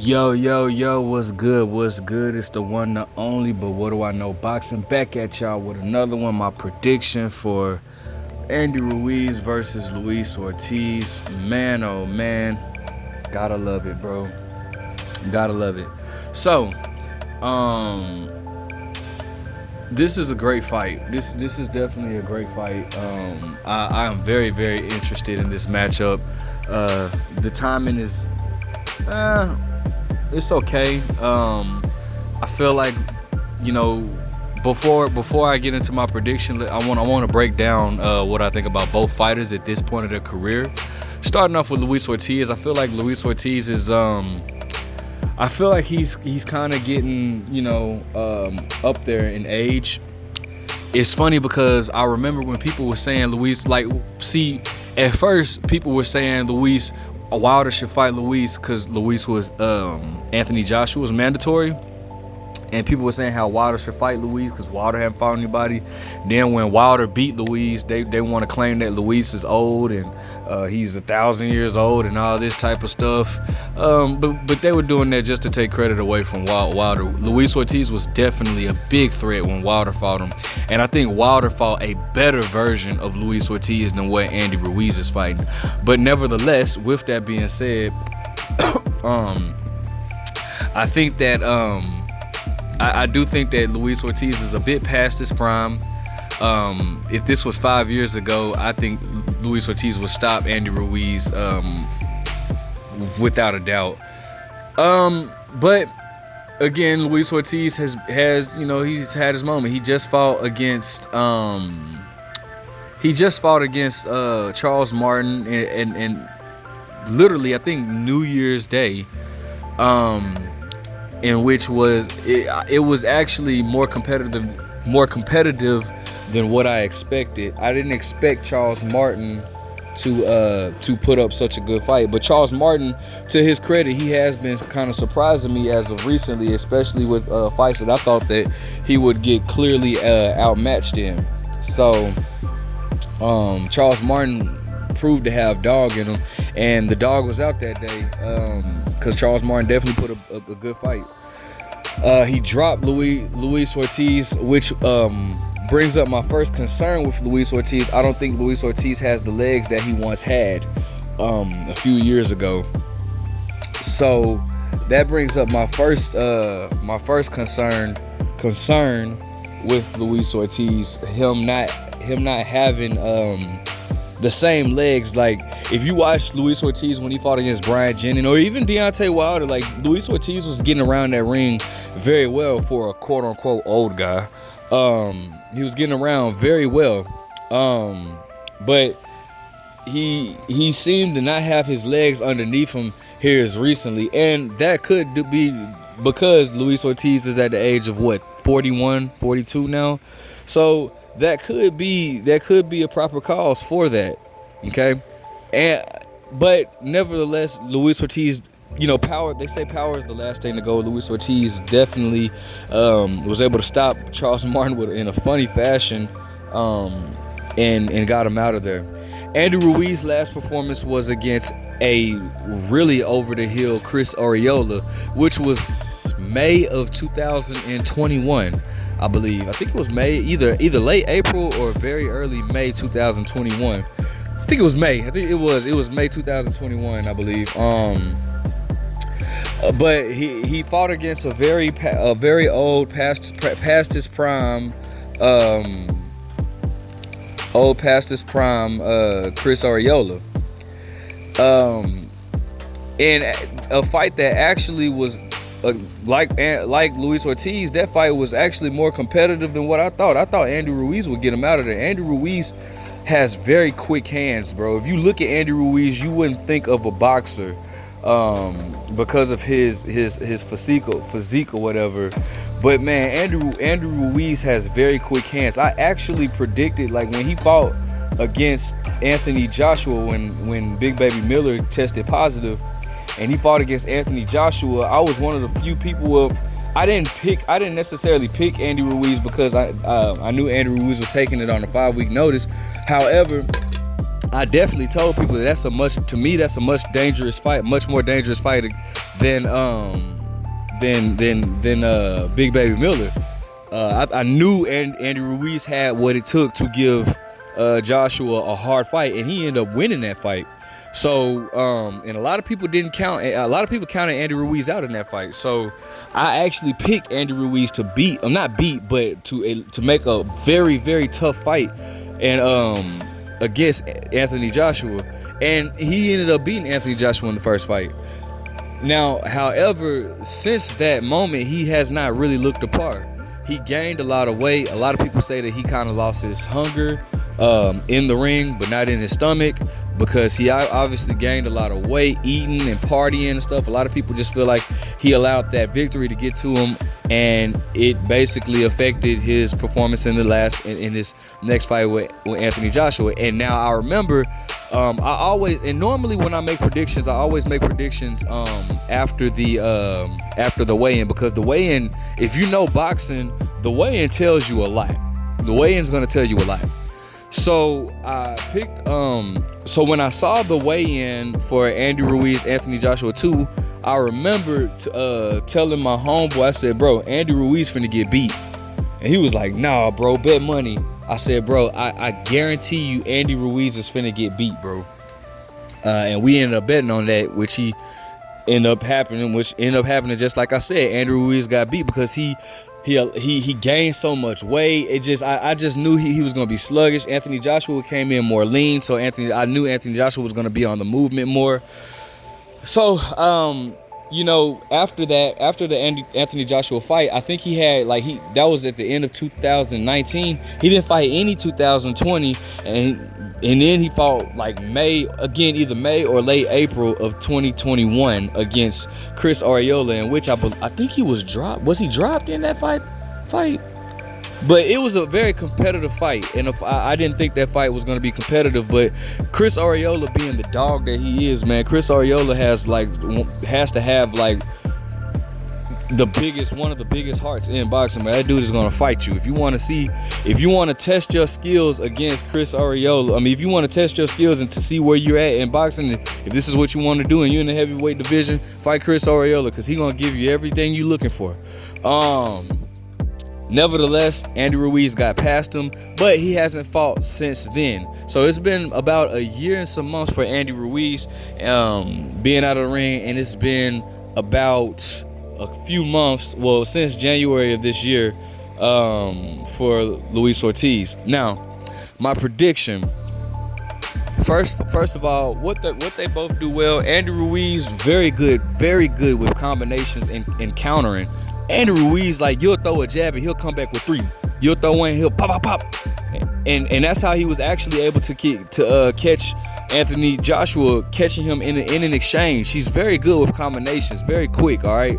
Yo, yo, yo, what's good? What's good? It's the one, the only, but what do I know? Boxing back at y'all with another one. My prediction for Andy Ruiz versus Luis Ortiz. Man, oh man. Gotta love it, bro. Gotta love it. So, this is a great fight. This is definitely a great fight. I am very, very interested in this matchup. The timing is it's okay. I feel like, you know, before I get into my prediction, I want to break down what I think about both fighters at this point of their career. Starting off with Luis Ortiz, I feel like Luis Ortiz is I feel like he's kind of getting, up there in age. It's funny because I remember when people were saying Luis, at first people were saying Wilder should fight Luis because Luis was Anthony Joshua's mandatory. And people were saying how Wilder should fight Luis because Wilder hadn't fought anybody. Then when Wilder beat Luis, they want to claim that Luis is old and he's 1,000 years old and all this type of stuff. But they were doing that just to take credit away from Wilder. Luis Ortiz was definitely a big threat when Wilder fought him. And I think Wilder fought a better version of Luis Ortiz than what Andy Ruiz is fighting. But nevertheless, with that being said, I think that I do think that Luis Ortiz is a bit past his prime. If this was 5 years ago, I think Luis Ortiz would stop Andy Ruiz without a doubt. But again, Luis Ortiz has he's had his moment. He just fought against Charles Martin and literally I think New Year's Day. In which it was actually more competitive than what I expected. I didn't expect Charles Martin to put up such a good fight, but Charles Martin, to his credit, he has been kind of surprising me as of recently, especially with fights that I thought that he would get clearly outmatched in. So Charles Martin proved to have dog in him, and the dog was out that day because Charles Martin definitely put a good fight. He dropped Luis Ortiz, which brings up my first concern with Luis Ortiz. I don't think Luis Ortiz has the legs that he once had a few years ago. So that brings up my first concern with Luis Ortiz. Him not having the same legs. Like, if you watch Luis Ortiz when he fought against Brian Jennings or even Deontay Wilder, like, Luis Ortiz was getting around that ring very well for a quote-unquote old guy. He was getting around very well. But he seemed to not have his legs underneath him here as recently. And that could be because Luis Ortiz is at the age of, 41, 42 now? So that could be a proper cause for that, okay? But nevertheless, Luis Ortiz, power. They say power is the last thing to go. Luis Ortiz definitely was able to stop Charles Martin in a funny fashion, and got him out of there. Andy Ruiz's last performance was against a really over the hill Chris Arreola, which was May of 2021. I believe. I think it was May, either late April or very early May 2021. I think it was May. I think it was May 2021, I believe. But he fought against a very old, past his prime, Chris Arreola. In a fight that actually was like Luis Ortiz, that fight was actually more competitive than what I thought. I thought Andy Ruiz would get him out of there. Andy Ruiz has very quick hands, bro. If you look at Andy Ruiz, you wouldn't think of a boxer because of his physique or whatever. But man, Andy Ruiz has very quick hands. I actually predicted, like, when he fought against Anthony Joshua, when Big Baby Miller tested positive, and he fought against Anthony Joshua, I was one of the few people. I didn't necessarily pick Andy Ruiz because I knew Andy Ruiz was taking it on a 5-week notice. However, I definitely told people that that's a much more dangerous fight than Big Baby Miller. I knew Andy Ruiz had what it took to give Joshua a hard fight, and he ended up winning that fight. So, and a lot of people counted Andy Ruiz out in that fight. So, I actually picked Andy Ruiz to to make a very, very tough fight, and against Anthony Joshua, and he ended up beating Anthony Joshua in the first fight. Now, however, since that moment, he has not really looked the part. He gained a lot of weight. A lot of people say that he kind of lost his hunger in the ring, but not in his stomach, because he obviously gained a lot of weight eating and partying and stuff. A lot of people just feel like he allowed that victory to get to him, and it basically affected his performance in his next fight with Anthony Joshua. And now I remember, normally when I make predictions, I always make predictions after the weigh-in, because the weigh-in, if you know boxing, the weigh-in tells you a lot. The weigh-in's gonna tell you a lot. So I picked, so when I saw the weigh-in for Andy Ruiz, Anthony Joshua 2, I remember telling my homeboy, I said, bro, Andy Ruiz finna get beat. And he was like, nah, bro, bet money. I said, bro, I guarantee you Andy Ruiz is finna get beat, bro. And we ended up betting on that, which ended up happening just like I said. Andy Ruiz got beat because he gained so much weight. I just knew he was gonna be sluggish. Anthony Joshua came in more lean, so I knew Anthony Joshua was gonna be on the movement more. So after the Anthony Joshua fight, I think he had that was at the end of 2019. He didn't fight any 2020, and then he fought either May or late April of 2021 against Chris Arreola, in which I think he was dropped. Was he dropped in that fight? But it was a very competitive fight, and I didn't think that fight was going to be competitive. But Chris Arreola, being the dog that he is, man, Chris Arreola has to have one of the biggest hearts in boxing, man. That dude is gonna fight you. If you want to test your skills against Chris Arreola, if you want to test your skills and to see where you're at in boxing, if this is what you want to do and you're in the heavyweight division, fight Chris Arreola, because he's gonna give you everything you're looking for. Nevertheless, Andy Ruiz got past him, but he hasn't fought since then. So it's been about a year and some months for Andy Ruiz being out of the ring, and it's been about a few months, since January of this year, for Luis Ortiz. Now, my prediction. First of all, what they both do well. Andy Ruiz, very good with combinations and countering. Andy Ruiz, you'll throw a jab and he'll come back with 3. You'll throw one, he'll pop, and that's how he was actually able to catch Anthony Joshua, catching him in an exchange. He's very good with combinations, very quick. All right,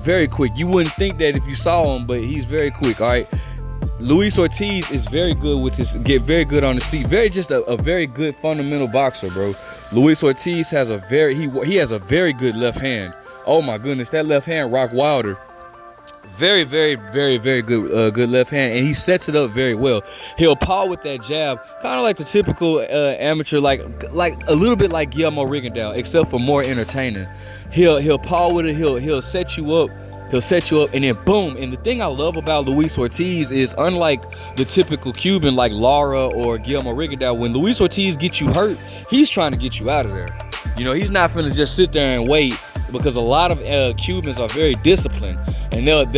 very quick. You wouldn't think that if you saw him, but he's very quick. All right. Luis Ortiz is very good very good on his feet. A very good fundamental boxer, bro. Luis Ortiz has a very good left hand. Oh my goodness, that left hand rock wilder. Very, very, very, very good left hand, and he sets it up very well. He'll paw with that jab, kind of like the typical amateur, like a little bit like Guillermo Rigondeaux, except for more entertaining. He'll paw with it. He'll set you up. And then boom. And the thing I love about Luis Ortiz is, unlike the typical Cuban like Lara or Guillermo Rigondeaux, when Luis Ortiz gets you hurt, he's trying to get you out of there. He's not finna just sit there and wait, because a lot of Cubans are very disciplined, and they'll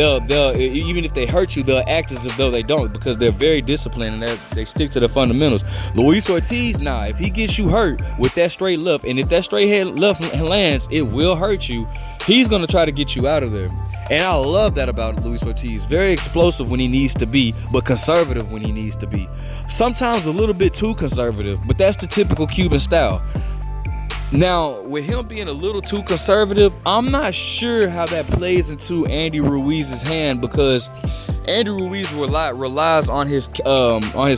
even if they hurt you, they'll act as if though they don't, because they're very disciplined and they stick to the fundamentals. Luis Ortiz, if he gets you hurt with that straight left, and if that straight head left lands, it will hurt you. He's gonna try to get you out of there. And I love that about Luis Ortiz. Very explosive when he needs to be, but conservative when he needs to be. Sometimes a little bit too conservative, but that's the typical Cuban style. Now, with him being a little too conservative, I'm not sure how that plays into Andy Ruiz's hand, because Andy Ruiz relies on his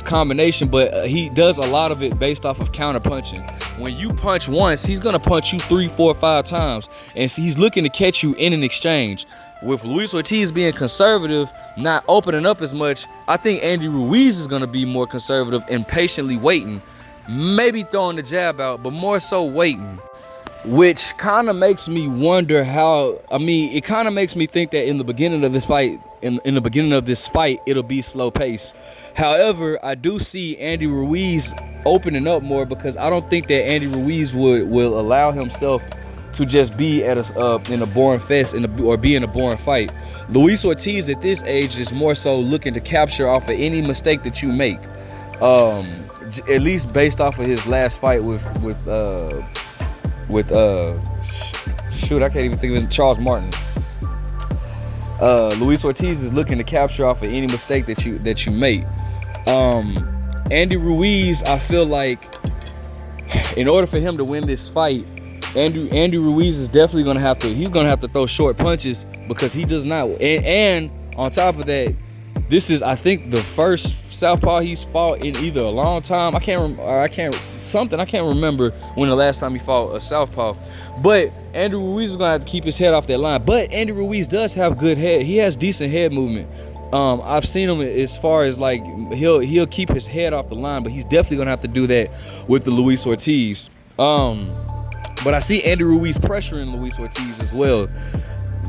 combination, but he does a lot of it based off of counter punching. When you punch once, he's gonna punch you 3, 4, 5 times, and so he's looking to catch you in an exchange. With Luis Ortiz being conservative, not opening up as much, I think Andy Ruiz is gonna be more conservative and patiently waiting, maybe throwing the jab out, but more so waiting. Which kind of makes me wonder how, it kind of makes me think that in the beginning of this fight, it'll be slow pace. However, I do see Andy Ruiz opening up more, because I don't think that Andy Ruiz will allow himself to just be at in a boring fest or be in a boring fight. Luis Ortiz at this age is more so looking to capture off of any mistake that you make. At least based off of his last fight with shoot, I can't even think of it, Charles Martin. Luis Ortiz is looking to capture off of any mistake that you make. Andy Ruiz, I feel like in order for him to win this fight, Andy Ruiz is definitely gonna have to throw short punches, because he does not. And on top of that, this is, I think, the first southpaw he's fought in either a long time. I can't remember when the last time he fought a southpaw. But Andy Ruiz is gonna have to keep his head off that line. But Andy Ruiz does have good head. He has decent head movement. I've seen him as far as like he'll keep his head off the line, but he's definitely gonna have to do that with the Luis Ortiz. But I see Andy Ruiz pressuring Luis Ortiz as well.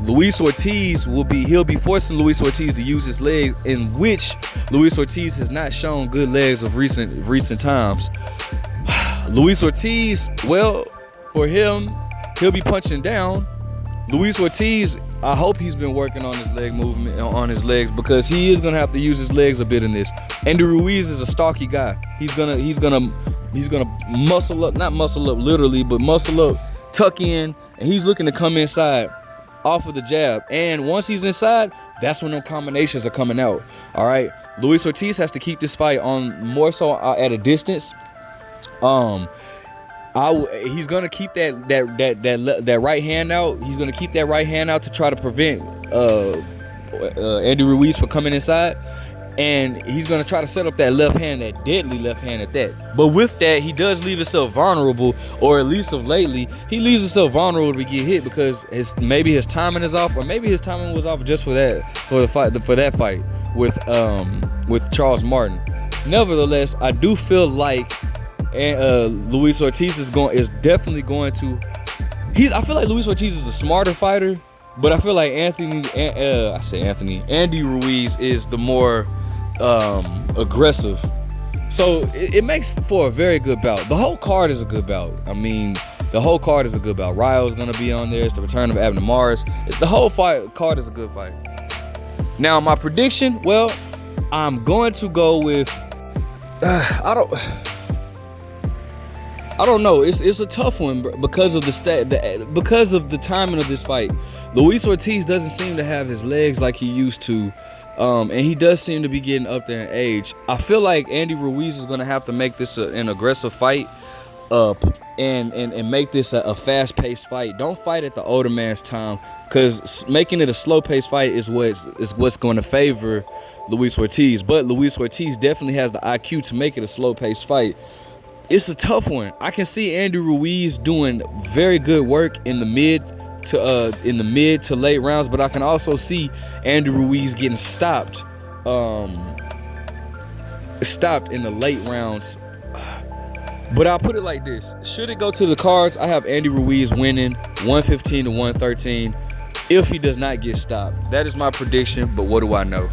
Luis Ortiz he'll be forcing Luis Ortiz to use his legs, in which Luis Ortiz has not shown good legs of recent times. Luis Ortiz, well, for him, he'll be punching down. Luis Ortiz, I hope he's been working on his leg movement, on his legs, because he is gonna have to use his legs a bit in this. Andy Ruiz is a stocky guy. He's gonna muscle up, not muscle up literally, but muscle up, tuck in, and he's looking to come inside off of the jab. And once he's inside, that's when them combinations are coming out. All right, Luis Ortiz has to keep this fight on more so at a distance. He's gonna keep that right hand out. He's gonna keep that right hand out to try to prevent Andy Ruiz from coming inside. And he's gonna try to set up that left hand, that deadly left hand at that. But with that, he does leave himself vulnerable, or at least of lately, he leaves himself vulnerable to get hit, because maybe his timing is off, or maybe his timing was off just for that fight with Charles Martin. Nevertheless, I do feel like Luis Ortiz is definitely going to. I feel like Luis Ortiz is a smarter fighter, but I feel like Andy Ruiz is the more aggressive. So it makes for a very good bout. The whole card is a good bout. Ryo's gonna be on there. It's the return of Abner Maris. The whole card is a good fight. Now my prediction, well, I'm going to go with I don't know. It's a tough one because of because of the timing of this fight. Luis Ortiz doesn't seem to have his legs like he used to, and he does seem to be getting up there in age. I feel like Andy Ruiz is going to have to make this an aggressive fight, and make this a fast-paced fight. Don't fight at the older man's time, because making it a slow-paced fight is what's going to favor Luis Ortiz. But Luis Ortiz definitely has the IQ to make it a slow-paced fight. It's a tough one. I can see Andy Ruiz doing very good work in the mid to late rounds, but I can also see Andy Ruiz getting stopped in the late rounds. But I'll put it like this: should it go to the cards, I have Andy Ruiz winning 115 to 113 if he does not get stopped. That is my prediction, but what do I know?